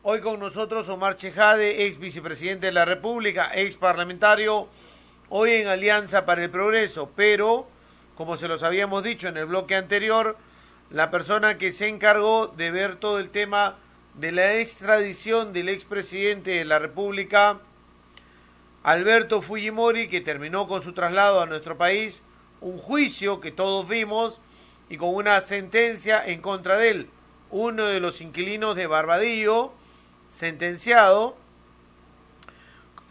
Hoy con nosotros Omar Chejade, ex vicepresidente de la República, ex parlamentario, hoy en Alianza para el Progreso, pero, como se los habíamos dicho en el bloque anterior, la persona que se encargó de ver todo el tema de la extradición del expresidente de la República, Alberto Fujimori, que terminó con su traslado a nuestro país, un juicio que todos vimos y con una sentencia en contra de él. Uno de los inquilinos de Barbadillo, sentenciado.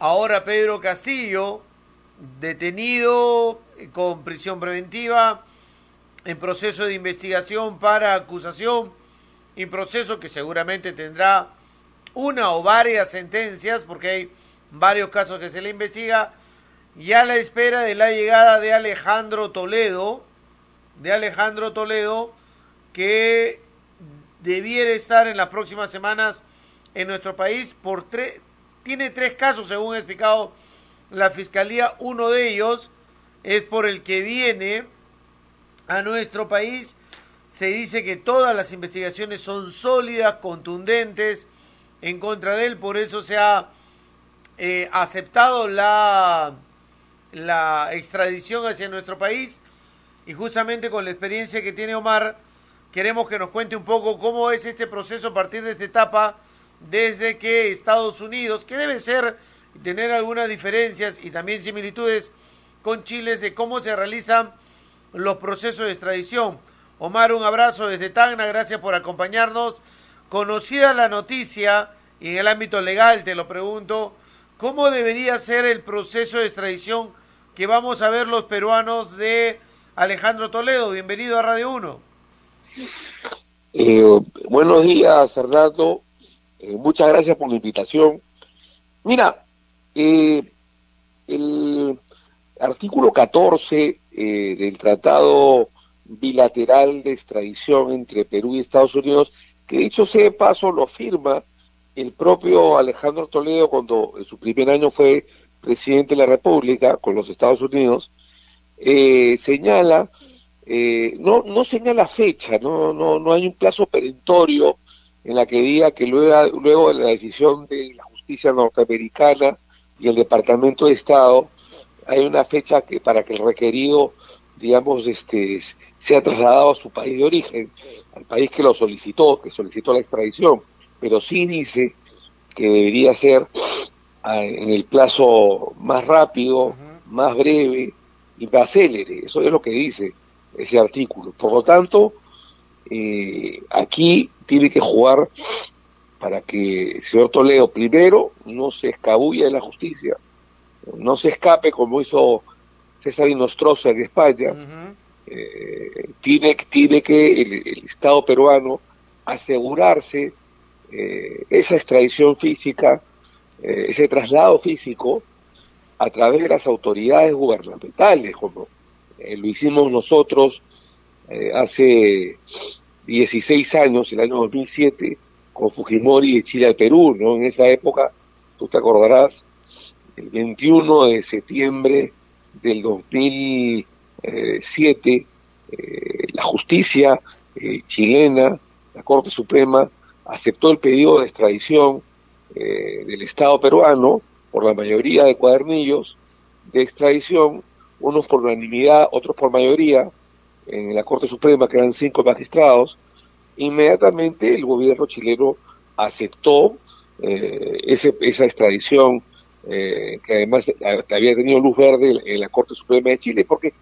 Ahora Pedro Castillo, detenido con prisión preventiva, en proceso de investigación para acusación, y proceso que seguramente tendrá una o varias sentencias, porque hay varios casos que se le investiga, y a la espera de la llegada de Alejandro Toledo, que debiera estar en las próximas semanas en nuestro país tiene tres casos según ha explicado la fiscalía. Uno de ellos es por el que viene a nuestro país. Se dice que todas las investigaciones son sólidas, contundentes en contra de él, por eso se ha aceptado la extradición hacia nuestro país. Y justamente con la experiencia que tiene Omar, queremos que nos cuente un poco cómo es este proceso a partir de esta etapa, desde que Estados Unidos, que debe ser, tener algunas diferencias y también similitudes con Chile, de cómo se realizan los procesos de extradición. Omar, un abrazo desde Tacna, gracias por acompañarnos. Conocida la noticia, y en el ámbito legal te lo pregunto, ¿cómo debería ser el proceso de extradición que vamos a ver los peruanos de Alejandro Toledo? Bienvenido a Radio 1. Buenos días, Fernando. Muchas gracias por la invitación. Mira, el artículo 14 del Tratado Bilateral de Extradición entre Perú y Estados Unidos, que dicho sea de paso lo firma el propio Alejandro Toledo cuando en su primer año fue presidente de la República con los Estados Unidos, señala, no señala fecha, no hay un plazo perentorio en la que diga que luego de la decisión de la justicia norteamericana y el Departamento de Estado hay una fecha para que el requerido, digamos, sea trasladado a su país de origen, al país que solicitó la extradición, pero sí dice que debería ser en el plazo más rápido, más breve y más célere. Eso es lo que dice ese artículo. Por lo tanto, aquí tiene que jugar para que el señor Toledo primero no se escabulla de la justicia, no se escape como hizo César Inostroza en España. Tiene que el Estado peruano asegurarse esa extradición física, ese traslado físico a través de las autoridades gubernamentales, como lo hicimos nosotros hace 16 años, el año 2007, con Fujimori de Chile al Perú, ¿no? En esa época, tú te acordarás, el 21 de septiembre del 2007, la justicia chilena, la Corte Suprema, aceptó el pedido de extradición del Estado peruano por la mayoría de cuadernillos de extradición, unos por unanimidad, otros por mayoría, en la Corte Suprema, que eran 5 magistrados. Inmediatamente el gobierno chileno aceptó esa extradición, que además había tenido luz verde en la Corte Suprema de Chile, porque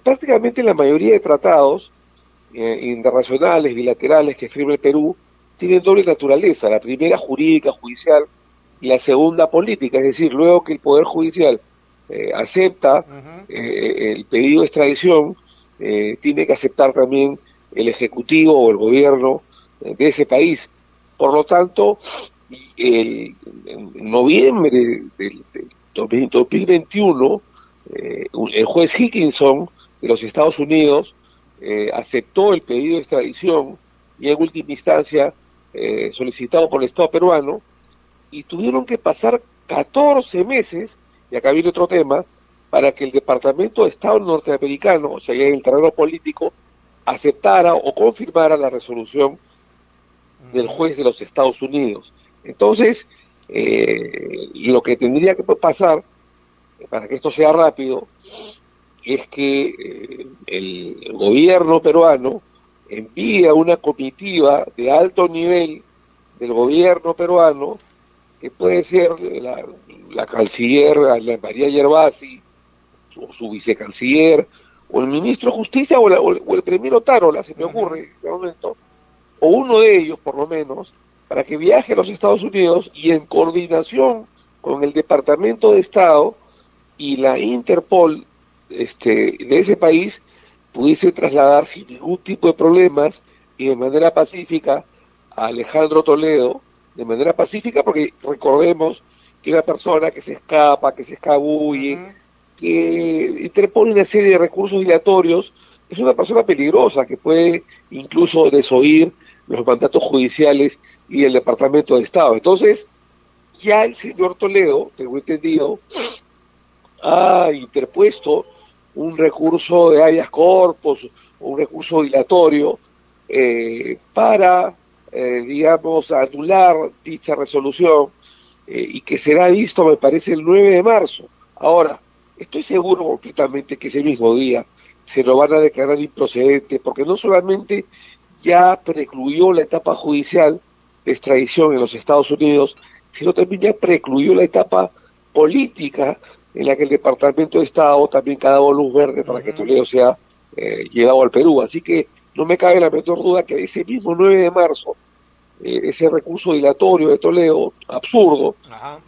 prácticamente la mayoría de tratados internacionales, bilaterales que firma el Perú, tienen doble naturaleza, la primera jurídica, judicial, y la segunda política, es decir, luego que el Poder Judicial acepta el pedido de extradición, tiene que aceptar también el Ejecutivo o el gobierno de ese país. Por lo tanto, en noviembre del 2021, el juez Higginson de los Estados Unidos aceptó el pedido de extradición y en última instancia solicitado por el Estado peruano, y tuvieron que pasar 14 meses, y acá viene otro tema, para que el Departamento de Estado norteamericano, o sea, ya en el terreno político, aceptara o confirmara la resolución del juez de los Estados Unidos. Entonces, lo que tendría que pasar para que esto sea rápido es que el gobierno peruano envíe a una comitiva de alto nivel del gobierno peruano, que puede ser la canciller Ana María Yervasi, su vicecanciller, o el ministro de Justicia, o el primero Tarola, se me ocurre en este momento, o uno de ellos por lo menos, para que viaje a los Estados Unidos y en coordinación con el Departamento de Estado y la Interpol de ese país pudiese trasladar sin ningún tipo de problemas y de manera pacífica a Alejandro Toledo, de manera pacífica, porque recordemos que una persona que se escapa, que se escabulle, que interpone una serie de recursos dilatorios, es una persona peligrosa que puede incluso desoír los mandatos judiciales y el Departamento de Estado. Entonces, ya el señor Toledo, tengo entendido, ha interpuesto un recurso de habeas corpus, un recurso dilatorio, para, digamos, anular dicha resolución, y que será visto, me parece, el 9 de marzo. Ahora, estoy seguro completamente que ese mismo día se lo van a declarar improcedente, porque no solamente ya precluyó la etapa judicial de extradición en los Estados Unidos, sino también ya precluyó la etapa política en la que el Departamento de Estado también ha dado luz verde para que Toledo sea llevado al Perú. Así que no me cabe la menor duda que ese mismo 9 de marzo, ese recurso dilatorio de Toledo, absurdo,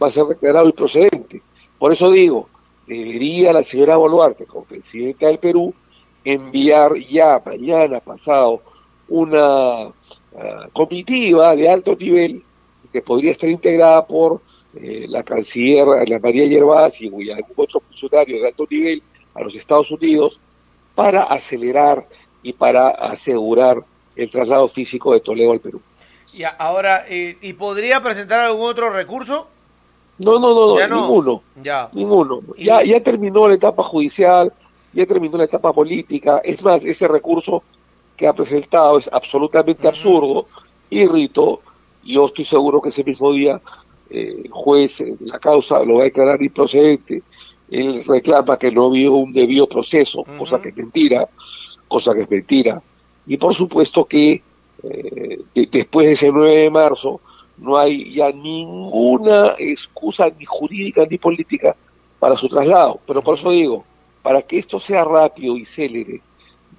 va a ser declarado improcedente. Por eso digo, debería la señora Boluarte, como presidenta del Perú, enviar ya mañana pasado una comitiva de alto nivel que podría estar integrada por la canciller Ana María Yervasi y algún otro funcionario de alto nivel a los Estados Unidos, para acelerar y para asegurar el traslado físico de Toledo al Perú. Ya, ahora, ¿y podría presentar algún otro recurso? No, Ya no. ninguno. Ya. Ninguno. Ya terminó la etapa judicial, ya terminó la etapa política. Es más, ese recurso que ha presentado es absolutamente absurdo, irrito, y yo estoy seguro que ese mismo día el juez la causa lo va a declarar improcedente. Él reclama que no vio un debido proceso, cosa que es mentira, y por supuesto que después de ese 9 de marzo no hay ya ninguna excusa ni jurídica ni política para su traslado. Pero por eso digo, para que esto sea rápido y célere,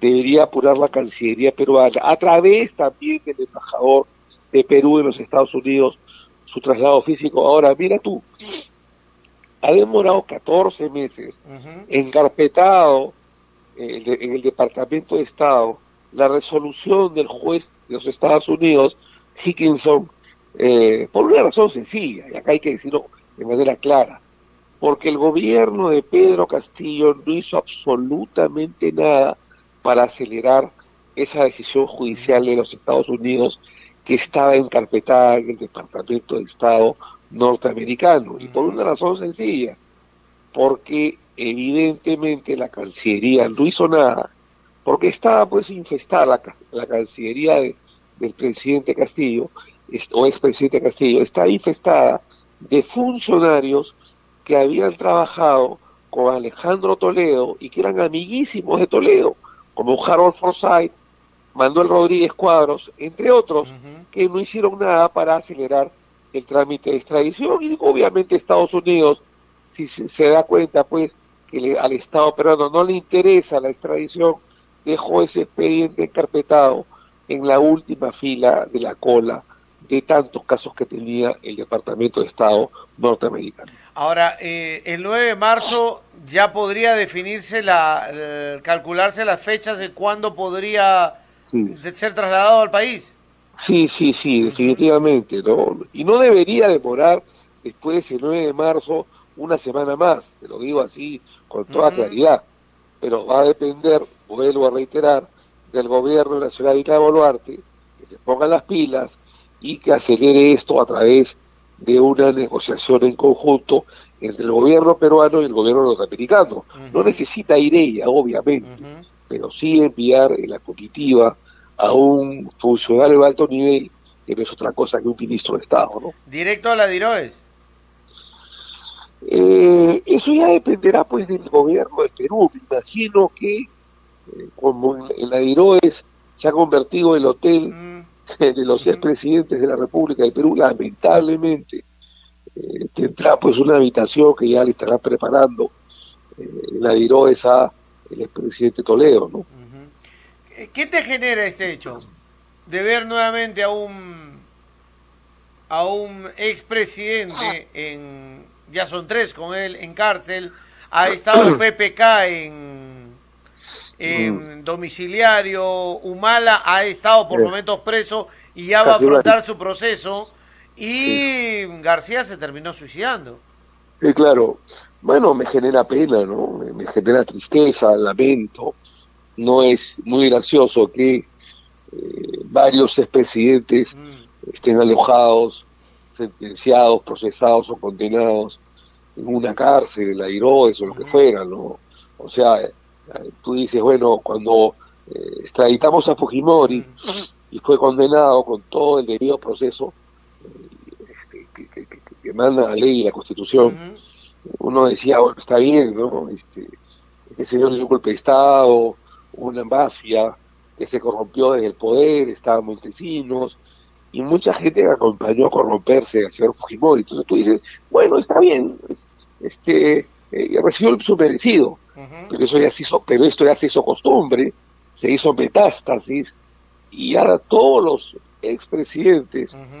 debería apurar la Cancillería peruana, a través también del embajador de Perú en los Estados Unidos, su traslado físico. Ahora, mira tú, ha demorado 14 meses, encarpetado en el Departamento de Estado, la resolución del juez de los Estados Unidos, Higginson, por una razón sencilla, y acá hay que decirlo de manera clara, porque el gobierno de Pedro Castillo no hizo absolutamente nada para acelerar esa decisión judicial de los Estados Unidos, que estaba encarpetada en el Departamento de Estado norteamericano, y por una razón sencilla, porque evidentemente la Cancillería no hizo nada, porque estaba pues infestada la Cancillería del presidente Castillo, o expresidente Castillo, está infestada de funcionarios que habían trabajado con Alejandro Toledo y que eran amiguísimos de Toledo, como Harold Forsyth, Manuel Rodríguez Cuadros, entre otros, que no hicieron nada para acelerar el trámite de extradición. Y obviamente Estados Unidos, si se da cuenta pues que al Estado peruano no le interesa la extradición, dejó ese expediente encarpetado en la última fila de la cola de tantos casos que tenía el Departamento de Estado norteamericano. Ahora, el 9 de marzo ya podría definirse calcularse las fechas de cuándo podría ser trasladado al país. Sí, definitivamente, ¿no? Y no debería demorar después de ese 9 de marzo una semana más, te lo digo así con toda claridad, pero va a depender, vuelvo a reiterar, del gobierno nacional de Boluarte, que se pongan las pilas y que acelere esto a través de una negociación en conjunto entre el gobierno peruano y el gobierno norteamericano. No necesita ir ella, obviamente, pero sí enviar en la comitiva a un funcionario de alto nivel que no es otra cosa que un ministro de Estado, ¿no? Directo a la DIROES. Eso ya dependerá pues del gobierno de Perú. Me imagino que como en la DIROES se ha convertido en el hotel Mm, de los ujú. expresidentes de la República del Perú, lamentablemente tendrá pues una habitación que ya le estará preparando en la DIROES a el expresidente Toledo, ¿no? ¿Qué te genera este hecho? De ver nuevamente a un expresidente ya son tres con él en cárcel, ha estado PPK Mm, en domiciliario, Humala ha estado por eh, momentos preso y ya va a casi un año, afrontar su proceso, sí. y García se terminó suicidando. Claro, bueno, me genera pena, ¿no? Me genera tristeza, lamento. No es muy gracioso que varios expresidentes Mm, estén alojados, sentenciados, procesados o condenados en una cárcel, en la Iroes o lo que ujú, fuera, ¿no? O sea, tú dices, bueno, cuando extraditamos a Fujimori mm, y fue condenado con todo el debido proceso que manda la ley y la Constitución, ujú, uno decía, bueno, está bien, ¿no? Este señor dio un golpe de Estado, una mafia que se corrompió desde el poder, estaban Montesinos, y mucha gente que acompañó a corromperse al señor Fujimori. Entonces tú dices, bueno, está bien, recibió su merecido, ujú, pero eso ya se hizo, pero esto ya se hizo costumbre, se hizo metástasis, y ya todos los expresidentes, ujú,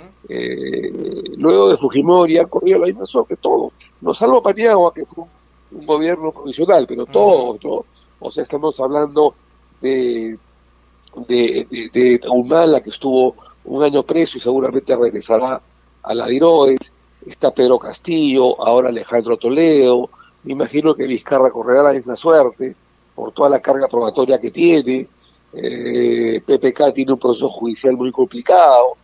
luego de Fujimori, han corrido la misma suerte, todos, no salvo Paniagua, que fue un gobierno provisional, pero ujú, todos, ¿no? O sea, estamos hablando de, de Humala, que estuvo un año preso y seguramente regresará a la Diroes, está Pedro Castillo, ahora Alejandro Toledo, me imagino que Vizcarra correrá la misma suerte por toda la carga probatoria que tiene, PPK tiene un proceso judicial muy complicado,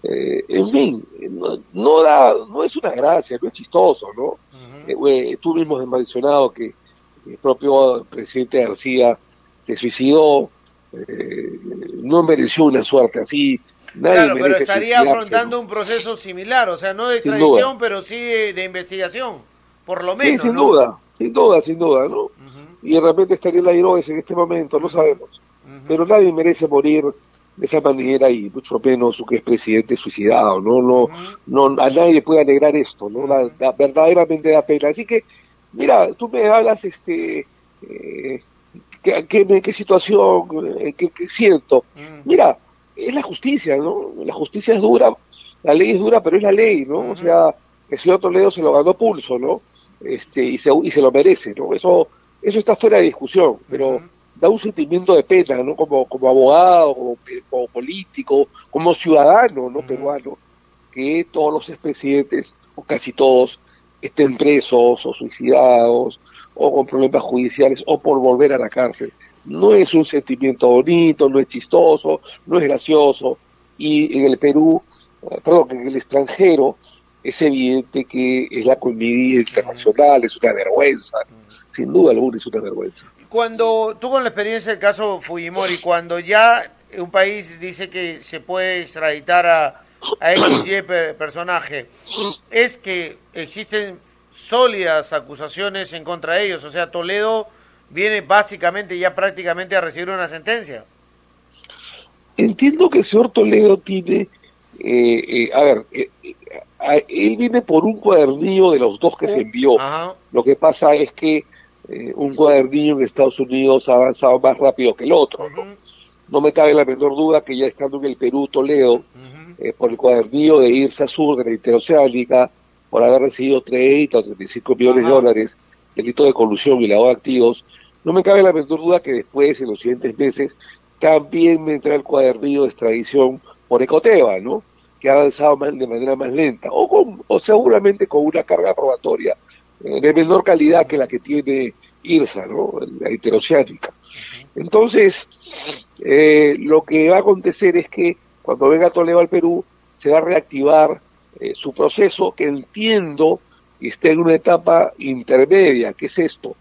en fin, no es una gracia, no es chistoso, ¿no? ujú. Tú mismo has mencionado que el propio presidente García se suicidó, no mereció una suerte así, nadie Claro, pero merece estaría suicidarse, ¿no? afrontando un proceso similar, o sea, no de Sin duda. extradición, pero sí de investigación, por lo Sí, menos, ¿no? sin duda, ¿no? Ujú, Y de repente estaría en la Iroes en este momento, no ujú, sabemos. ujú, Pero nadie merece morir de esa manera y mucho menos su que es presidente suicidado, ¿no? ujú, A nadie puede alegrar esto, ¿no? ujú, Verdaderamente da pena. Así que, mira, tú me hablas, qué situación, qué siento. ujú, Mira, es la justicia, ¿no? La justicia es dura, la ley es dura, pero es la ley, ¿no? O ujú, sea, el señor Toledo se lo ganó a pulso, ¿no? Y se lo merece, ¿no? Eso está fuera de discusión, pero ujú, da un sentimiento de pena, ¿no? Como abogado, como político, como ciudadano, ¿no? ujú. Peruano, que todos los expresidentes, o casi todos, estén presos o suicidados o con problemas judiciales o por volver a la cárcel. No es un sentimiento bonito, no es chistoso, no es gracioso. Y en el Perú, perdón, en el extranjero, es evidente que es la comunidad internacional, es una vergüenza, sin duda alguna es una vergüenza. Cuando tú con la experiencia del caso Fujimori, cuando ya un país dice que se puede extraditar a XY personaje, es que existen sólidas acusaciones en contra de ellos. O sea, Toledo viene básicamente ya prácticamente a recibir una sentencia. Entiendo que el señor Toledo tiene, a ver, él viene por un cuadernillo de los dos que se envió. Ajá. Lo que pasa es que un cuadernillo en Estados Unidos ha avanzado más rápido que el otro, ¿no? Ujú, No me cabe la menor duda que ya estando en el Perú, Toledo, ujú, por el cuadernillo de Irsa Sur de la Interoceánica, por haber recibido 30 o 35 millones de ajá. dólares, delito de colusión y lavado de activos, no me cabe la menor duda que después, en los siguientes meses, también vendrá el cuadernillo de extradición por Ecoteva, ¿no? Que ha avanzado de manera más lenta, o seguramente con una carga probatoria de menor calidad que la que tiene Irsa, ¿no? La interoceánica. Entonces, lo que va a acontecer es que cuando venga Toledo al Perú, se va a reactivar su proceso, que entiendo que está en una etapa intermedia. ¿Qué es esto?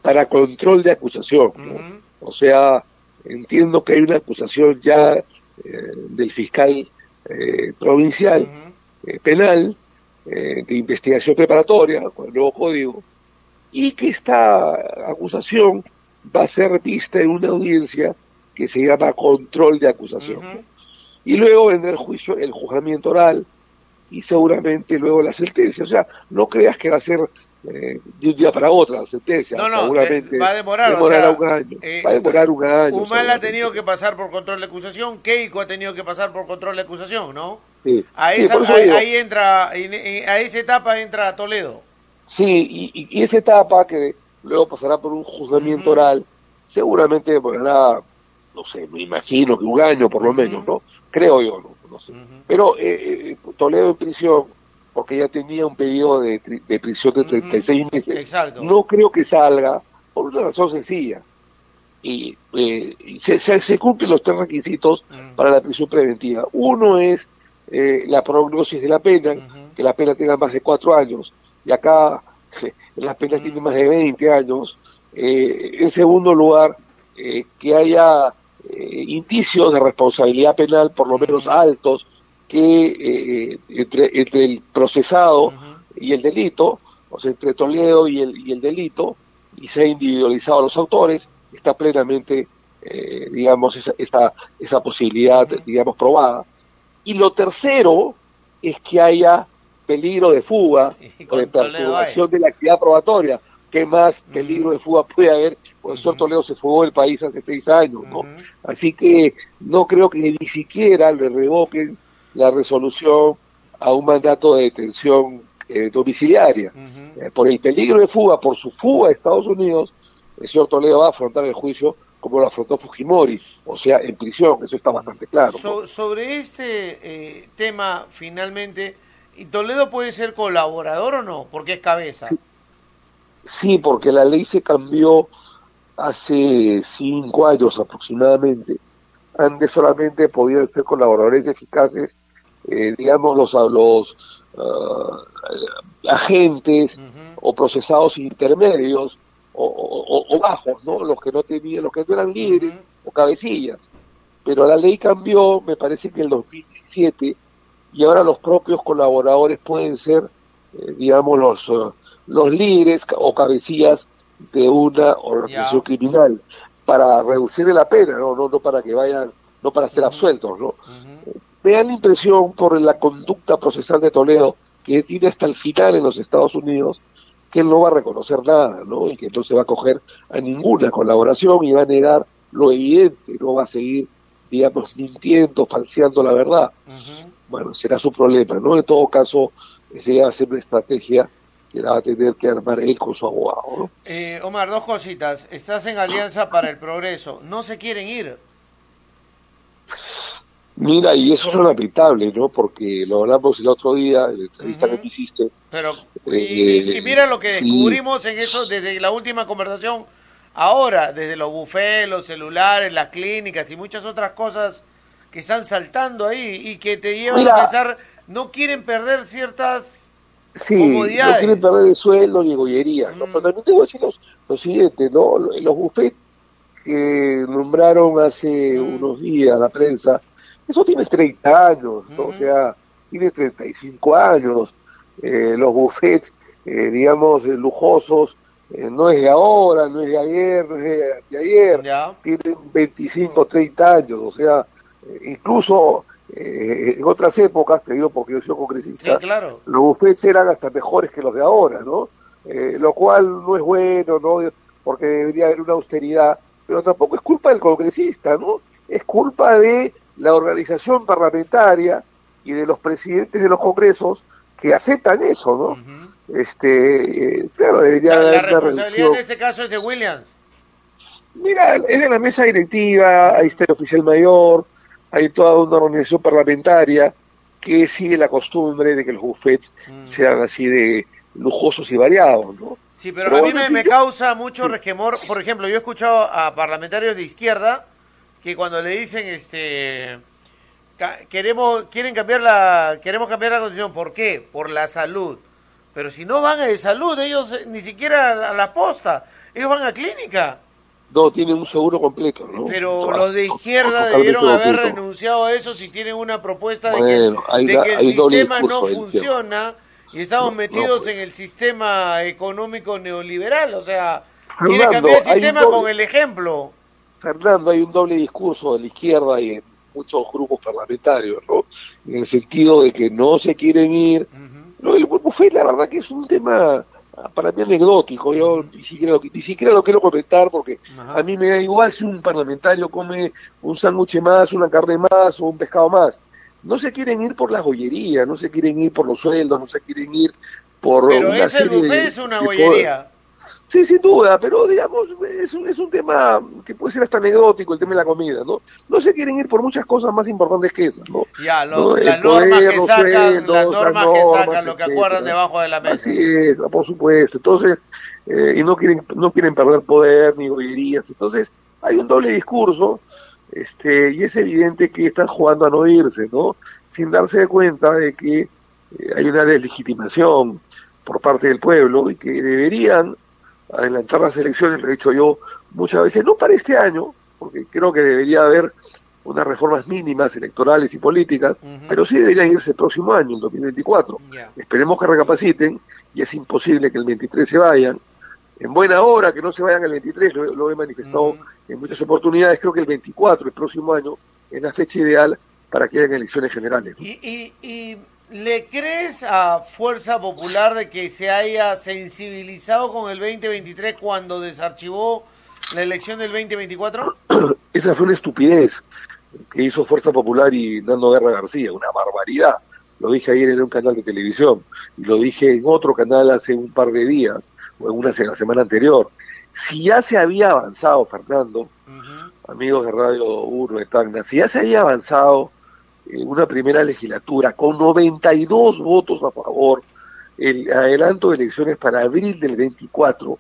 Para control de acusación, ¿no? Ujú, O sea, entiendo que hay una acusación ya del fiscal provincial penal de investigación preparatoria con el nuevo código, y que esta acusación va a ser vista en una audiencia que se llama control de acusación, ¿no? Y luego vendrá el juicio, el juzgamiento oral, y seguramente luego la sentencia. O sea, no creas que va a ser de un día para otro la sentencia. No, no, Seguramente va a demorar, o demorará sea, un año. Va a demorar un año. Humala ha tenido que pasar por control de acusación, Keiko ha tenido que pasar por control de acusación, ¿no? Sí, A sí, esa, por eso digo, ahí entra, a esa etapa entra Toledo. sí, y esa etapa que luego pasará por un juzgamiento oral, seguramente demorará, no sé, me imagino que un año por lo menos, ¿no? Creo yo, no sé. Pero Toledo en prisión, porque ya tenía un periodo de prisión de 36 meses, Exacto. no creo que salga por una razón sencilla. Y se cumplen los tres requisitos para la prisión preventiva. Uno es la prognosis de la pena, que la pena tenga más de 4 años, y acá la pena tiene más de 20 años. En segundo lugar, que haya indicios de responsabilidad penal, por lo menos altos, que entre el procesado y el delito, o sea, entre Toledo y el delito, y se ha individualizado a los autores, está plenamente, digamos, esa posibilidad, digamos, probada. Y lo tercero es que haya peligro de fuga o de perturbación de la actividad probatoria. ¿Qué más peligro de fuga puede haber? Por el señor Toledo se fugó del país hace 6 años, ¿no? Así que no creo que ni siquiera le revoquen la resolución a un mandato de detención domiciliaria. Por el peligro de fuga, por su fuga a Estados Unidos, el señor Toledo va a afrontar el juicio como lo afrontó Fujimori, o sea, en prisión, eso está bastante claro, ¿no? Sobre ese tema, finalmente, ¿y Toledo puede ser colaborador o no? Porque es cabeza. Sí, porque la ley se cambió hace 5 años aproximadamente. Antes solamente podían ser colaboradores eficaces, digamos, los agentes o procesados intermedios o bajos, ¿no? Los que no tenían, los que no eran líderes o cabecillas. Pero la ley cambió, me parece que en el 2017, y ahora los propios colaboradores pueden ser, digamos, los líderes o cabecillas de una organización criminal, para reducir la pena, no para que vayan, no para ser absueltos, ¿no? Me da la impresión, por la conducta procesal de Toledo, que tiene hasta el final en los Estados Unidos, que él no va a reconocer nada, ¿no? Y que no se va a acoger a ninguna colaboración y va a negar lo evidente, no va a seguir, digamos, mintiendo, falseando la verdad. Bueno, será su problema, ¿no? En todo caso, esa va a ser una estrategia que la va a tener que armar él con su abogado, ¿no? Omar, dos cositas. Estás en Alianza para el Progreso. ¿No se quieren ir? Mira, y eso es lamentable, ¿no? Porque lo hablamos el otro día en la entrevista que me hiciste. Pero, y mira lo que descubrimos en eso desde la última conversación. Ahora, desde los bufés, los celulares, las clínicas y muchas otras cosas que están saltando ahí y que te llevan a pensar, no quieren perder ciertas comodidades. No quieren perder el sueldo ni gollerías, ¿no? Pero también debo decir lo siguiente, ¿no? Los bufés que nombraron hace unos días la prensa, eso tiene 30 años, ¿no? O sea, tiene 35 años. Los bufetes, digamos, lujosos, no es de ahora, no es de ayer, no es de ayer, tienen 25, 30 años, o sea, incluso en otras épocas, te digo porque yo soy congresista, claro, los bufetes eran hasta mejores que los de ahora, ¿no? Lo cual no es bueno, ¿no? Porque debería haber una austeridad, pero tampoco es culpa del congresista, ¿no? Es culpa de la organización parlamentaria y de los presidentes de los congresos que aceptan eso, ¿no? Claro, debería haber la responsabilidad en ese caso es de Williams. Mira, es de la mesa directiva, ahí está el oficial mayor, hay toda una organización parlamentaria que sigue la costumbre de que los bufetes sean así de lujosos y variados, ¿no? Sí, pero a mí me causa mucho resquemor. Por ejemplo, yo he escuchado a parlamentarios de izquierda que cuando le dicen, queremos cambiar la constitución. ¿Por qué? Por la salud. Pero si no van a de salud, ellos ni siquiera a la posta, ellos van a clínica. No, tienen un seguro completo, ¿no? Pero los de izquierda Totalmente debieron haber gratuito. renunciado a eso si tienen una propuesta Bueno, de que el hay un doble sistema no discurso de la izquierda. funciona y estamos No, no, metidos pues. en el sistema económico neoliberal. O sea, quiere cambiar Fernando, el sistema con el ejemplo. Hay un doble discurso de la izquierda y en muchos grupos parlamentarios, ¿no? En el sentido de que no se quieren ir. Ujú, No, el buffet, la verdad que es un tema para mí anecdótico. Yo ujú, ni siquiera lo quiero comentar porque a ajá. mí me da igual si un parlamentario come un sándwich más, una carne más o un pescado más. No se quieren ir por la joyería, no se quieren ir por los sueldos, no se quieren ir por Pero una ese el serie buffet es una de poder. gollería. Sí, sin duda, pero digamos, es un tema que puede ser hasta anecdótico, el tema de la comida, ¿no? No se quieren ir por muchas cosas más importantes que esas, ¿no? Ya, ¿No? El las normas poder, que los sacan, las sueldos, las normas que normas, sacan, lo que acuerdan etcétera. debajo de la Así mesa. es, por supuesto. Entonces, y no quieren perder poder ni gollerías. Entonces, hay un doble discurso, y es evidente que están jugando a no irse, ¿no? Sin darse cuenta de que hay una deslegitimación por parte del pueblo y que deberían adelantar las elecciones, lo he dicho yo muchas veces, no para este año, porque creo que debería haber unas reformas mínimas electorales y políticas, Ujú, pero sí deberían irse el próximo año, el 2024. ya. Esperemos que recapaciten, y es imposible que el 23 se vayan. En buena hora que no se vayan el 23, lo he manifestado Ujú. en muchas oportunidades, creo que el 24, el próximo año, es la fecha ideal para que hayan elecciones generales, ¿no? ¿Y le crees a Fuerza Popular de que se haya sensibilizado con el 2023 cuando desarchivó la elección del 2024? Esa fue una estupidez que hizo Fuerza Popular y Nando Guerra García, una barbaridad. Lo dije ayer en un canal de televisión y lo dije en otro canal hace un par de días o en la semana anterior. Si ya se había avanzado, Fernando, Ujú, amigos de Radio 1 de Tacna, si ya se había avanzado en una primera legislatura con 92 votos a favor, el adelanto de elecciones para abril del 24, ujú,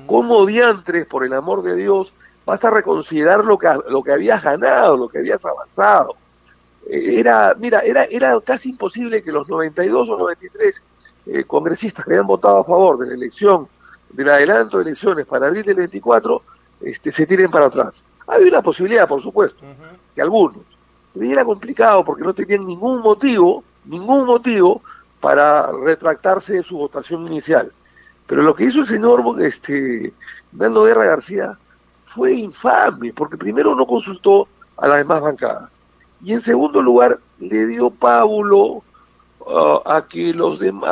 ¿cómo diantres, por el amor de Dios, vas a reconsiderar lo que habías ganado, lo que habías avanzado? Era casi imposible que los 92 o 93 congresistas que habían votado a favor de la elección, del adelanto de elecciones para abril del 24, se tiren para atrás. Había una posibilidad, por supuesto, ujú. que algunos, pero era complicado porque no tenían ningún motivo para retractarse de su votación inicial. Pero lo que hizo el señor Nando Guerra García fue infame, porque primero no consultó a las demás bancadas. Y en segundo lugar, le dio pábulo a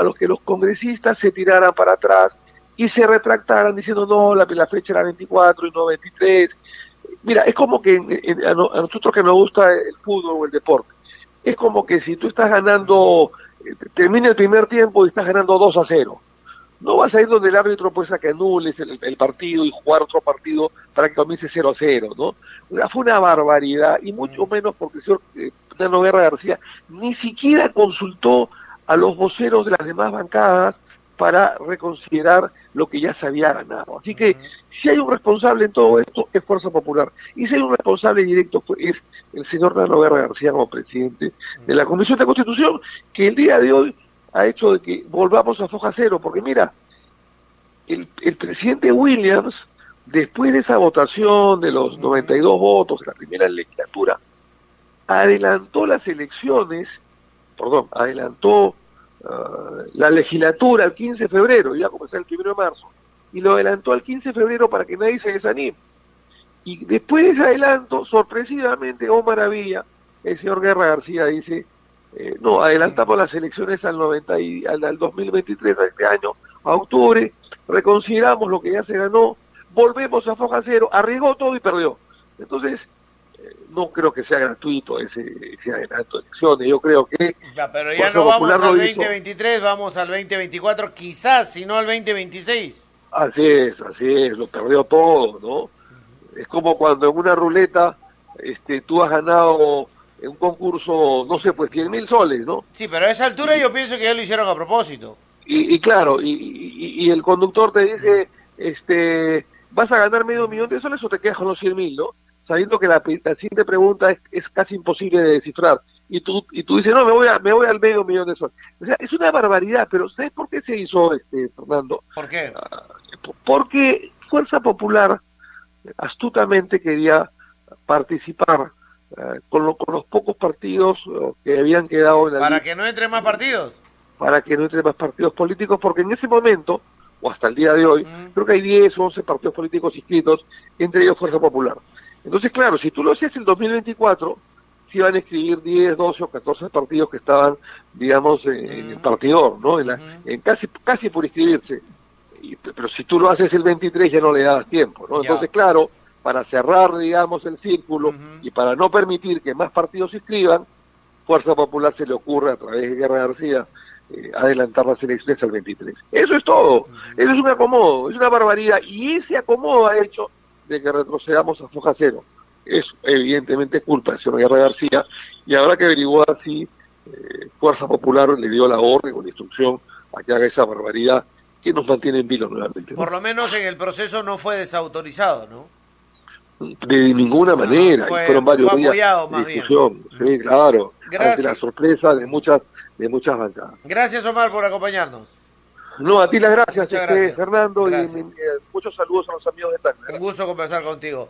los que los congresistas se tiraran para atrás y se retractaran diciendo no, la fecha era 24 y no 23. Mira, es como que a nosotros que nos gusta el fútbol o el deporte, es como que si tú estás ganando, termina el primer tiempo y estás ganando 2-0, no vas a ir donde el árbitro pues a que anules el partido y jugar otro partido para que comience 0-0, ¿no? O sea, fue una barbaridad, y mucho menos porque el señor Nano Guerra García ni siquiera consultó a los voceros de las demás bancadas para reconsiderar lo que ya se había ganado. Así que si hay un responsable en todo esto es Fuerza Popular, y si hay un responsable directo es el señor Nano Guerra García como presidente de la Comisión de Constitución, que el día de hoy ha hecho de que volvamos a foja cero, porque mira, el presidente Williams, después de esa votación de los 92 votos en la primera legislatura, adelantó las elecciones, perdón, adelantó la legislatura al 15 de febrero, iba a comenzar el 1 de marzo, y lo adelantó al 15 de febrero para que nadie se desanime. Y después de ese adelanto, sorpresivamente, oh maravilla, el señor Guerra García dice, no, adelantamos las elecciones al 2023, a este año, a octubre, reconsideramos lo que ya se ganó, volvemos a foja cero, arriesgó todo y perdió. Entonces, no creo que sea gratuito ese adelanto de elecciones, yo creo que Ya, pero ya Fuerza no vamos Popular al lo hizo. 2023, vamos al 2024, quizás, si no al 2026. Así es, lo perdió todo, ¿no? Es como cuando en una ruleta tú has ganado en un concurso, no sé, pues 100.000 soles, ¿no? Sí, pero a esa altura Y, yo pienso que ya lo hicieron a propósito. y claro, y el conductor te dice, vas a ganar medio millón de soles o te quedas con los 100.000, ¿no? Sabiendo que la siguiente pregunta es casi imposible de descifrar. Y tú dices, no, me voy al medio millón de soles. O sea, es una barbaridad, pero ¿sabes por qué se hizo, Fernando? ¿Por qué? Porque Fuerza Popular astutamente quería participar con los pocos partidos que habían quedado en la Para lista, que no entren más partidos. para que no entren más partidos políticos, porque en ese momento, o hasta el día de hoy, Mm. creo que hay 10 o 11 partidos políticos inscritos, entre ellos Fuerza Popular. Entonces, claro, si tú lo hacías en 2024, se iban a escribir 10, 12 o 14 partidos que estaban, digamos, en el partidor, ¿no? En casi por inscribirse. Pero si tú lo haces el 23 ya no le das tiempo, ¿no? Ya. Entonces, claro, para cerrar, digamos, el círculo y para no permitir que más partidos se inscriban, Fuerza Popular se le ocurre a través de Guerra García adelantar las elecciones al 23. Eso es todo. Eso es un acomodo, es una barbaridad. Y ese acomodo ha hecho de que retrocedamos a foja cero. Es evidentemente culpa del señor Guerra García y habrá que averiguar si Fuerza Popular le dio la orden o la instrucción a que haga esa barbaridad que nos mantiene en vilo nuevamente, ¿no? Por lo menos en el proceso no fue desautorizado, ¿no? De ninguna manera, y fueron varios fue días apoyado de más bien. discusión, sí, claro, Gracias. ante la sorpresa de muchas bancadas. Gracias, Omar, por acompañarnos. No, a ti las gracias, Muchas gracias. Fernando, Gracias. y muchos saludos a los amigos de Tacna. Un gusto conversar contigo.